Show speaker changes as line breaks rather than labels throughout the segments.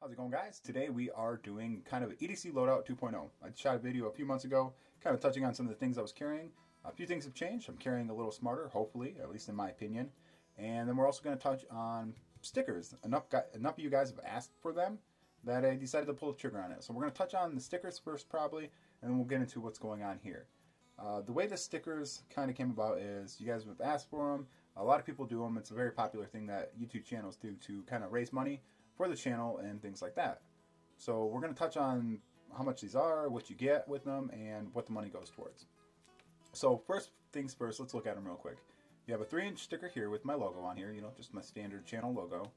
How's it going, guys? Today we are doing kind of EDC Loadout 2.0. I shot a video a few months ago kind of touching on some of the things I was carrying. A few things have changed. I'm carrying a little smarter, hopefully, at least in my opinion. And then we're also going to touch on stickers. Enough of you guys have asked for them that I decided to pull the trigger on it. So we're going to touch on the stickers first probably, and then we'll get into what's going on here. The way the stickers kind of came about is you guys have asked for them. A lot of people do them. It's a very popular thing that YouTube channels do to kind of raise money for the channel and things like that. So we're going to touch on how much these are, what you get with them, and what the money goes towards. So first things first, let's look at them real quick. You have a 3-inch sticker here with my logo on here, you know, just my standard channel logo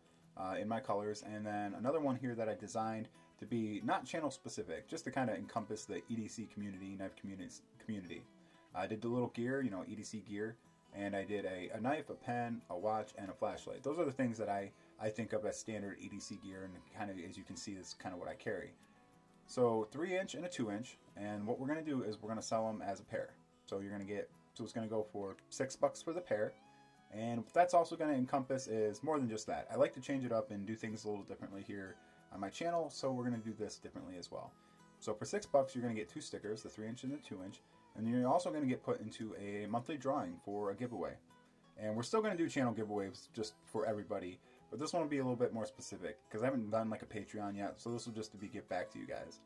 in my colors, and then another one here that I designed to be not channel specific, just to kind of encompass the EDC community, knife community. I did the little gear, you know, EDC gear, and I did a knife, a pen, a watch, and a flashlight. Those are the things that I think of as standard EDC gear, and kind of, as you can see, this is kind of what I carry. So 3-inch and a 2-inch, and what we're going to do is we're going to sell them as a pair. So you're going to get, so it's going to go for $6 for the pair, and what that's also going to encompass is more than just that. I like to change it up and do things a little differently here on my channel, so we're going to do this differently as well. So for $6, you're going to get 2 stickers, the 3-inch and the 2-inch, and you're also going to get put into a monthly drawing for a giveaway. And we're still going to do channel giveaways just for everybody, but this one will be a little bit more specific because I haven't done like a Patreon yet, so this will just be give back to you guys.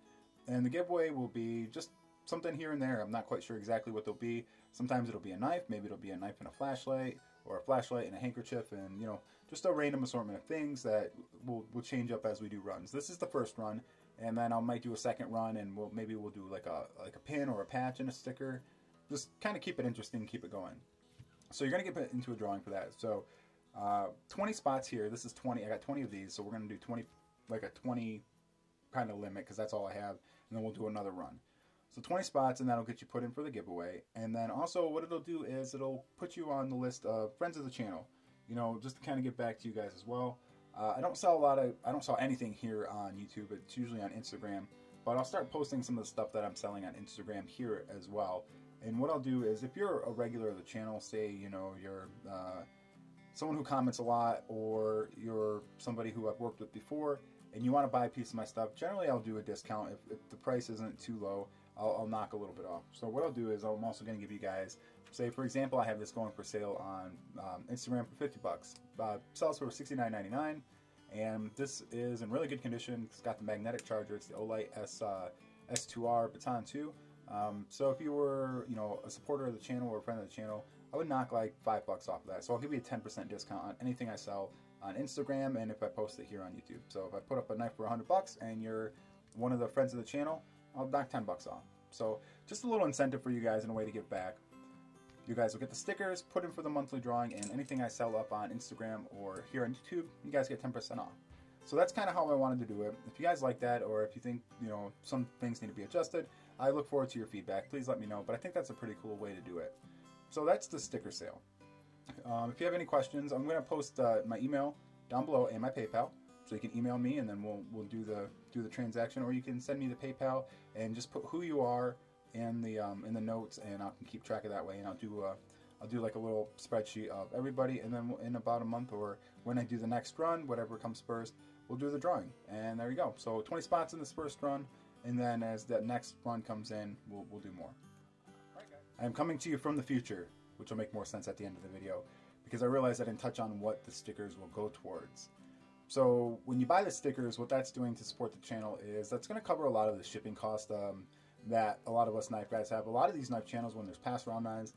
And the giveaway will be just something here and there. I'm not quite sure exactly what they'll be. Sometimes it'll be a knife, maybe it'll be a knife and a flashlight, or a flashlight and a handkerchief, and you know, just a random assortment of things that will change up as we do runs. This is the first run, and then I might do a second run, and maybe we'll do like a pin or a patch and a sticker. Just kind of keep it interesting, keep it going. So you're gonna get put into a drawing for that. So 20 spots here. This is 20. I got 20 of these, so we're gonna do 20, like a 20 kind of limit, because that's all I have, and then we'll do another run. So 20 spots, and that'll get you put in for the giveaway. And then also what it'll do is it'll put you on the list of friends of the channel, you know, just to kind of get back to you guys as well. I don't sell anything here on YouTube. It's usually on Instagram, but I'll start posting some of the stuff that I'm selling on Instagram here as well. And what I'll do is, if you're a regular of the channel, say, you know, you're someone who comments a lot, or you're somebody who I've worked with before, and you want to buy a piece of my stuff, generally I'll do a discount. If the price isn't too low, I'll knock a little bit off. So what I'll do is I'm also going to give you guys, say for example, I have this going for sale on Instagram for $50. Sells for $69.99, and this is in really good condition. It's got the magnetic charger. It's the Olight S2R Baton 2. So if you were, you know, a supporter of the channel or a friend of the channel, I would knock like $5 off of that. So I'll give you a 10% discount on anything I sell on Instagram, and if I post it here on YouTube. So if I put up a knife for $100 and you're one of the friends of the channel, I'll knock $10 off. So just a little incentive for you guys and a way to give back. You guys will get the stickers, put in for the monthly drawing, and anything I sell up on Instagram or here on YouTube, you guys get 10% off. So that's kind of how I wanted to do it. If you guys like that, or if you think, you know, some things need to be adjusted, I look forward to your feedback. Please let me know, but I think that's a pretty cool way to do it. So that's the sticker sale. If you have any questions, I'm going to post my email down below and my PayPal, so you can email me, and then we'll do the transaction, or you can send me the PayPal and just put who you are in the notes, and I can keep track of that way. And I'll do like a little spreadsheet of everybody, and then in about a month, or when I do the next run, whatever comes first, we'll do the drawing. And there you go. So 20 spots in this first run, and then as that next run comes in, we'll do more. I am coming to you from the future, which will make more sense at the end of the video, because I realized I didn't touch on what the stickers will go towards. So when you buy the stickers, what that's doing to support the channel is that's going to cover a lot of the shipping cost that a lot of us knife guys have. A lot of these knife channels, when there's pass around knives,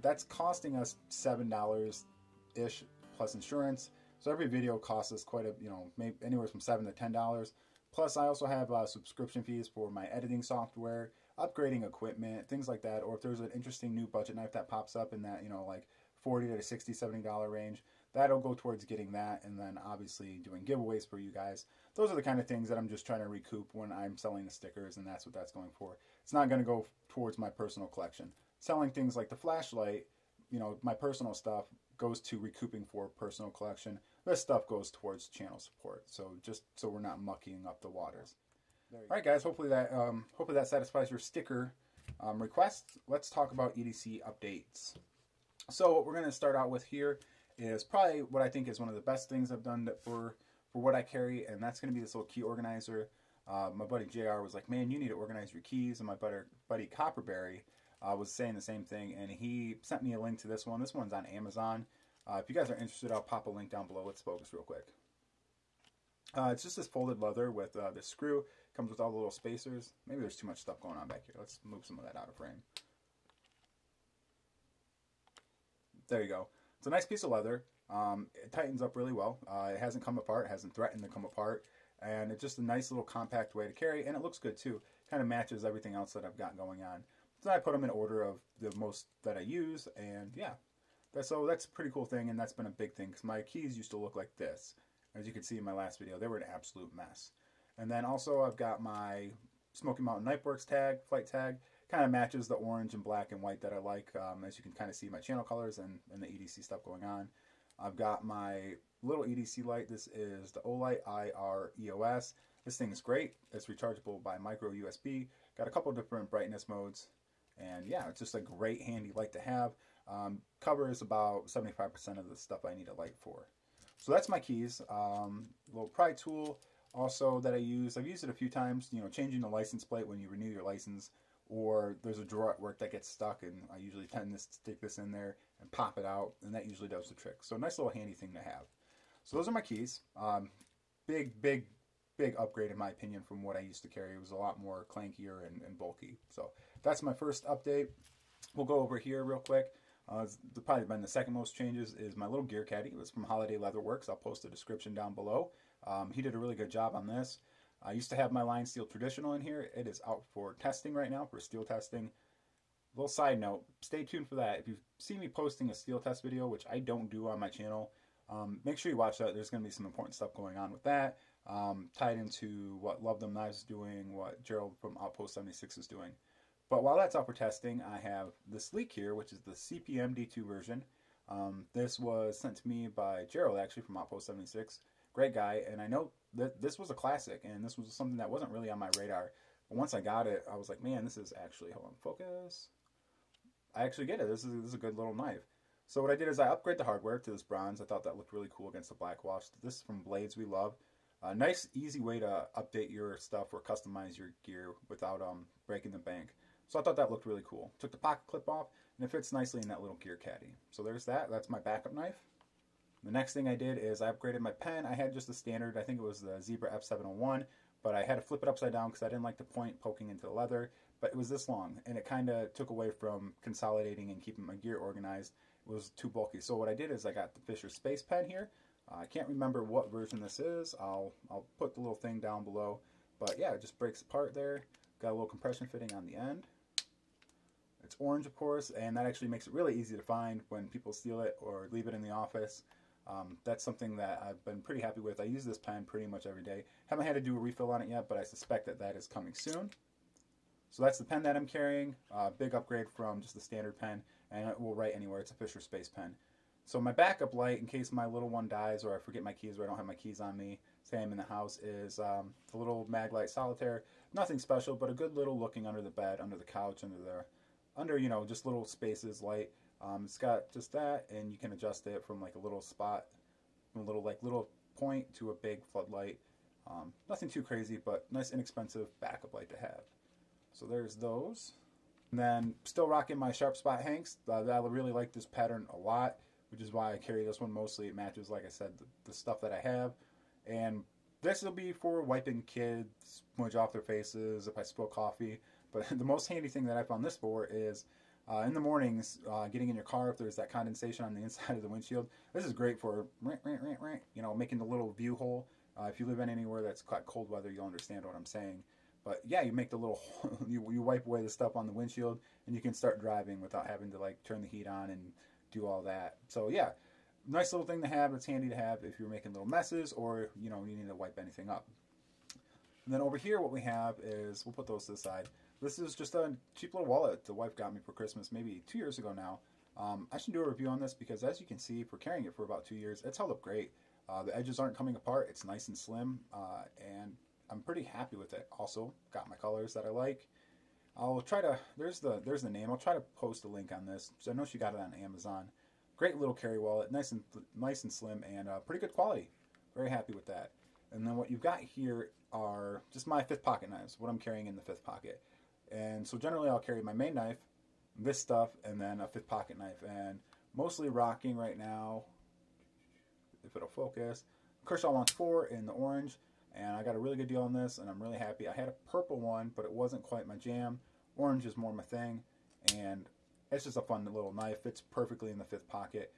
that's costing us $7-ish plus insurance. So every video costs us quite a, you know, maybe anywhere from $7 to $10. Plus I also have subscription fees for my editing software, upgrading equipment, things like that. Or if there's an interesting new budget knife that pops up in that, you know, like $40 to $60, $70 range, that'll go towards getting that, and then obviously doing giveaways for you guys. Those are the kind of things that I'm just trying to recoup when I'm selling the stickers, and that's what that's going for. It's not going to go towards my personal collection. Selling things like the flashlight, you know, my personal stuff goes to recouping for personal collection. This stuff goes towards channel support. So just so we're not mucking up the waters. All right, guys. Hopefully that satisfies your sticker request. Let's talk about EDC updates. So what we're going to start out with here is probably what I think is one of the best things I've done for for what I carry, and that's going to be this little key organizer. My buddy JR was like, man, you need to organize your keys, and my buddy Copperberry was saying the same thing, and he sent me a link to this one. This one's on Amazon. If you guys are interested, I'll pop a link down below. Let's focus real quick. It's just this folded leather with this screw. Comes with all the little spacers. Maybe there's too much stuff going on back here. Let's move some of that out of frame. There you go. It's a nice piece of leather. It tightens up really well. It hasn't come apart. It hasn't threatened to come apart. And it's just a nice little compact way to carry. And it looks good too. Kind of matches everything else that I've got going on. So I put them in order of the most that I use. And yeah, that's a pretty cool thing. And that's been a big thing because my keys used to look like this. As you can see in my last video, they were an absolute mess. And then also I've got my Smoky Mountain Knifeworks tag, flight tag. Kind of matches the orange and black and white that I like. As you can kind of see my channel colors and the EDC stuff going on. I've got my little EDC light. This is the Olight IR EOS. This thing is great. It's rechargeable by micro USB. Got a couple different brightness modes. And yeah, it's just a great handy light to have. Covers about 75% of the stuff I need a light for. So that's my keys. Little pry tool also that I use. I've used it a few times, you know, changing the license plate when you renew your license, or there's a drawer at work that gets stuck, and I usually tend to stick this in there and pop it out, and that usually does the trick. So nice little handy thing to have. So those are my keys. Big upgrade in my opinion from what I used to carry. It was a lot more clankier and bulky. So that's my first update. We'll go over here real quick. Probably been the second most changes is my little gear caddy. It was from Holiday Leatherworks. I'll post a description down below. He did a really good job on this. I used to have my Line Steel Traditional in here. It is out for testing right now, for steel testing. Little side note, stay tuned for that. If you see me posting a steel test video, which I don't do on my channel, make sure you watch that. There's going to be some important stuff going on with that, tied into what Love Them Knives is doing, what Gerald from Outpost 76 is doing. But while that's out for testing, I have this leak here, which is the CPM D2 version. This was sent to me by Gerald, actually, from Outpost 76. Great guy, and I know that this was a classic, and this was something that wasn't really on my radar. But once I got it, I was like, man, this is actually, hold on, focus. I actually get it. This is a good little knife. So what I did is I upgraded the hardware to this bronze. I thought that looked really cool against the black wash. This is from Blades We Love. A nice, easy way to update your stuff or customize your gear without breaking the bank. So I thought that looked really cool. Took the pocket clip off, and it fits nicely in that little gear caddy. So there's that. That's my backup knife. The next thing I did is I upgraded my pen. I had just a standard, I think it was the Zebra F701, but I had to flip it upside down because I didn't like the point poking into the leather. But it was this long, and it kind of took away from consolidating and keeping my gear organized. It was too bulky. So what I did is I got the Fisher Space Pen here. I can't remember what version this is. I'll put the little thing down below. But yeah, it just breaks apart there. Got a little compression fitting on the end. It's orange, of course, and that actually makes it really easy to find when people steal it or leave it in the office. That's something that I've been pretty happy with. I use this pen pretty much every day. Haven't had to do a refill on it yet, but I suspect that that is coming soon. So that's the pen that I'm carrying. Big upgrade from just the standard pen, and it will write anywhere. It's a Fisher Space Pen. So my backup light, in case my little one dies or I forget my keys or I don't have my keys on me, say I'm in the house, is the little Maglite Solitaire. Nothing special, but a good little looking under the bed, under the couch, under you know, just little spaces light. It's got just that, and you can adjust it from like a little spot, from a little point to a big floodlight. Nothing too crazy, but nice inexpensive backup light to have. So there's those. And then still rocking my Sharp Spot Hanks. I really like this pattern a lot, which is why I carry this one mostly. It matches, like I said, the stuff that I have. And this will be for wiping kids, smudge off their faces, if I spill coffee. But the most handy thing that I found this for is in the mornings, getting in your car if there's that condensation on the inside of the windshield. This is great for, you know, making the little view hole. If you live in anywhere that's got cold weather, you'll understand what I'm saying. But yeah, you make the little, you wipe away the stuff on the windshield, and you can start driving without having to like turn the heat on and do all that. So yeah, nice little thing to have. It's handy to have if you're making little messes or, you know, you need to wipe anything up. And then over here what we have is, we'll put those to the side. This is just a cheap little wallet the wife got me for Christmas maybe 2 years ago now. I should do a review on this because, as you can see, for carrying it for about 2 years, it's held up great. The edges aren't coming apart. It's nice and slim, and I'm pretty happy with it. Also, got my colors that I like. I'll try to, there's the name. I'll try to post a link on this. So I know she got it on Amazon. Great little carry wallet, nice and slim, and pretty good quality. Very happy with that. And then what you've got here are just my 5th pocket knives, what I'm carrying in the 5th pocket. And so generally I'll carry my main knife, this stuff, and then a 5th pocket knife. And mostly rocking right now, if it'll focus, Kershaw Launch 4 in the orange. And I got a really good deal on this, and I'm really happy. I had a purple one, but it wasn't quite my jam. Orange is more my thing, and it's just a fun little knife. Fits perfectly in the 5th pocket.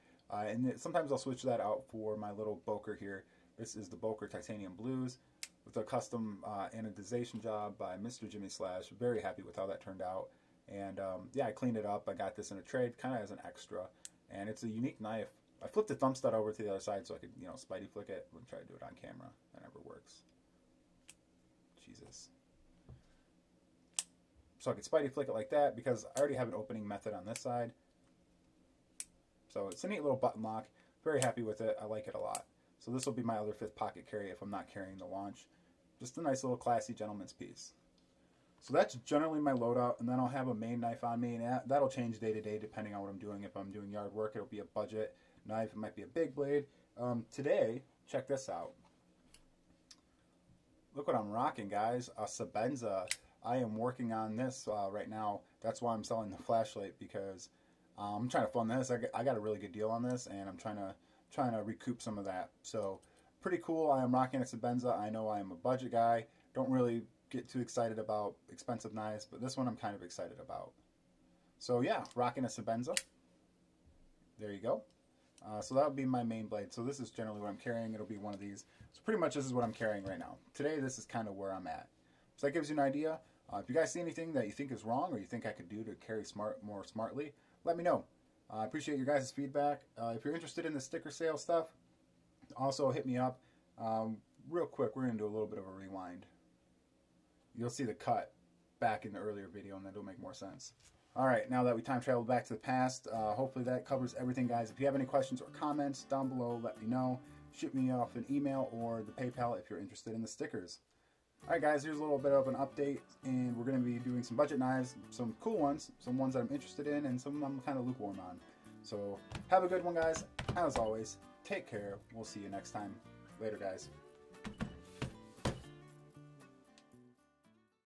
Sometimes I'll switch that out for my little Boker here. This is the Boker Titanium Blues with a custom anodization job by Mr. Jimmy Slash. Very happy with how that turned out. And yeah, I cleaned it up. I got this in a trade, kind of as an extra. And it's a unique knife. I flipped the thumb stud over to the other side so I could, you know, spidey flick it. I'm try to do it on camera. That never works. Jesus. So I could spidey flick it like that because I already have an opening method on this side. So it's a neat little button lock. Very happy with it. I like it a lot. So this will be my other 5th pocket carry if I'm not carrying the launch. Just a nice little classy gentleman's piece. So that's generally my loadout, and then I'll have a main knife on me, and that'll change day to day depending on what I'm doing. If I'm doing yard work, it'll be a budget knife. It might be a big blade. Today, check this out. Look what I'm rocking, guys. A Sebenza. I am working on this right now. That's why I'm selling the flashlight, because I'm trying to fund this. I got a really good deal on this, and I'm trying to recoup some of that. So pretty cool. I am rocking a Sebenza. I know I am a budget guy. Don't really get too excited about expensive knives, but this one I'm kind of excited about. So yeah, rocking a Sebenza. There you go. So that would be my main blade. So this is generally what I'm carrying. It'll be one of these. So pretty much this is what I'm carrying right now. Today this is kind of where I'm at. So that gives you an idea. If you guys see anything that you think is wrong or you think I could do to carry more smartly, let me know. I appreciate your guys' feedback. If you're interested in the sticker sale stuff, also hit me up. Real quick, we're going to do a little bit of a rewind. You'll see the cut back in the earlier video, and that'll make more sense. Alright, now that we time traveled back to the past, hopefully that covers everything, guys. If you have any questions or comments down below, let me know. Shoot me off an email or the PayPal if you're interested in the stickers. Alright guys, here's a little bit of an update, and we're going to be doing some budget knives, some cool ones, some ones that I'm interested in, and some I'm kind of lukewarm on. So, have a good one, guys. As always, take care. We'll see you next time. Later, guys.